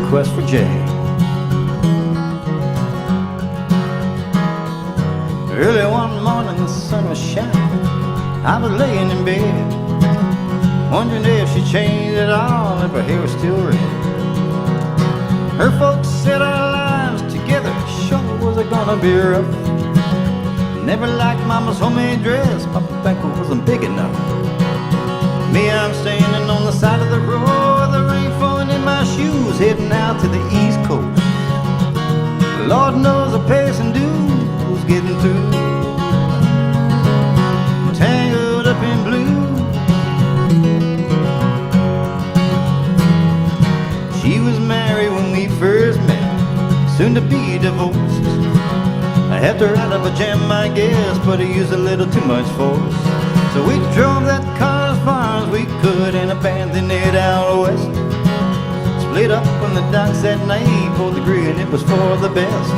quest for Jay. Early one morning the sun was shining. I was laying in bed, wondering if she changed at all, if her hair was still red. Her folks said our lives together sure was it gonna be rough. Never liked Mama's homemade dress, Papa banquet wasn't big enough. Me, I'm standing on the side of the road, the rain falling in my shoes, heading out to the East Coast. Lord knows the passing dude's getting through. Tangled up in blue. She was married when we first met, soon to be divorced. I had to ride up a jam, I guess, but I used a little too much force. So we drove that car as far as we could and abandoned it out west. Split up on the docks that night, pulled the green, it was for the best.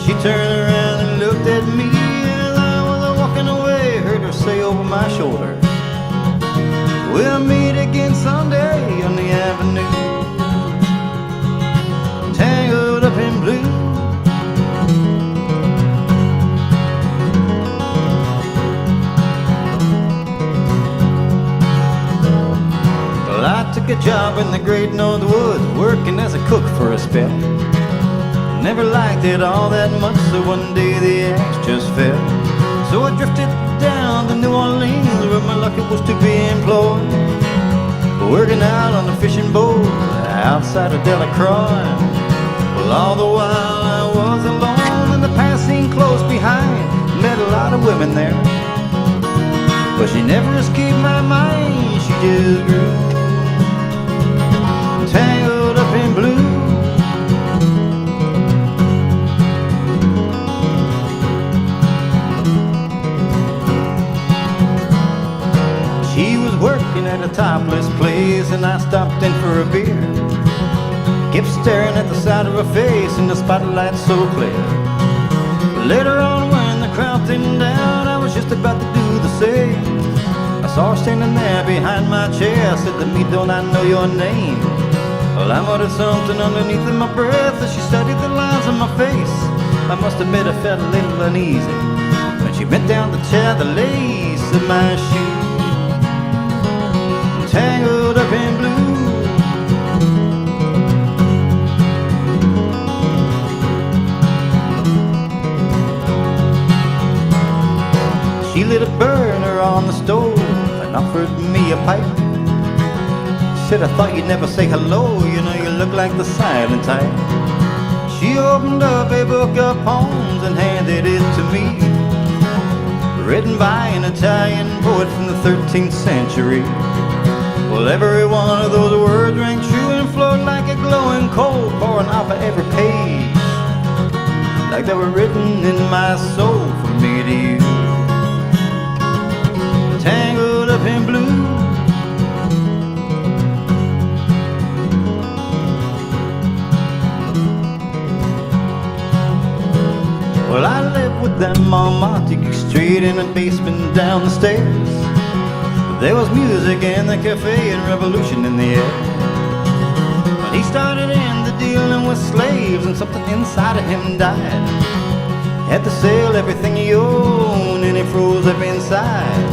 She turned around and looked at me as I was walking away, heard her say over my shoulder, "We'll meet again someday on the avenue." Tangled up in blue. Well, I took a job in the great North Woods, working as a cook for a spell. Never liked it all that much, so one day the axe just fell. So I drifted down to New Orleans, where my luck was to be employed, working out on a fishing boat outside of Delacroix. Well, all the while I was alone, and the past seemed close behind. Met a lot of women there, but she never escaped my mind. She just grew tangled up in blue. She was working at a topless place, and I stopped in for a beer. Kept staring at the side of her face in the spotlight so clear. Later on when the crowd thinned down, I was just about to do the same. I saw her standing there behind my chair. I said to me, "Don't I know your name?" Well, I muttered something underneath in my breath as she studied the lines on my face. I must admit I felt a little uneasy when she bent down to tear the lace of my shoe. Tangled up in blue. She lit a burner on the stove and offered me a pipe. Said, "I thought you'd never say hello, you know you look like the silent type." She opened up a book of poems and handed it to me, written by an Italian poet from the 13th century. Well, every one of those words rang true and flowed like a glowing coal, pouring off of every page, like they were written in my soul from me to you. Tangled up in blue. Well, I lived with them on Montague Street in a basement down the stairs. There was music in the cafe and revolution in the air. When he started into dealing with slaves and something inside of him died, had to sell everything he owned and he froze up inside.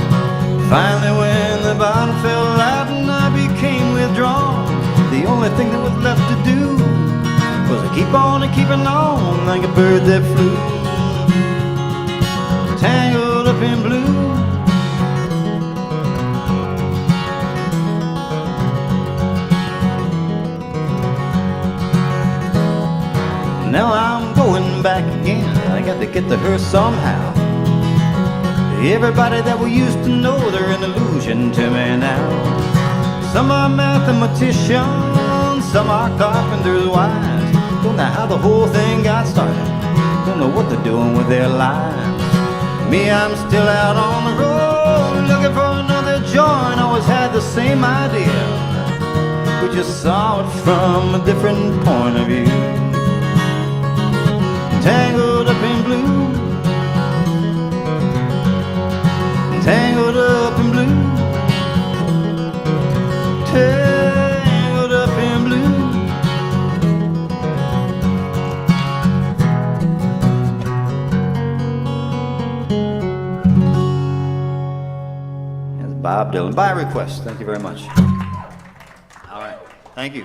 Finally when the bottom fell out and I became withdrawn, the only thing that was left to do was to keep on and keeping on like a bird that flew. Tangled up in blue. Now I'm going back again, I got to get to her somehow. Everybody that we used to know, they're an illusion to me now. Some are mathematicians, some are carpenters' wives. Don't know how the whole thing got started, don't know what they're doing with their lives. Me, I'm still out on the road, looking for another joint. Always had the same idea, we just saw it from a different point of view. Tangled up in blue. Tangled up in blue. Tangled up in blue. Bob Dylan, by request. Thank you very much. All right, thank you.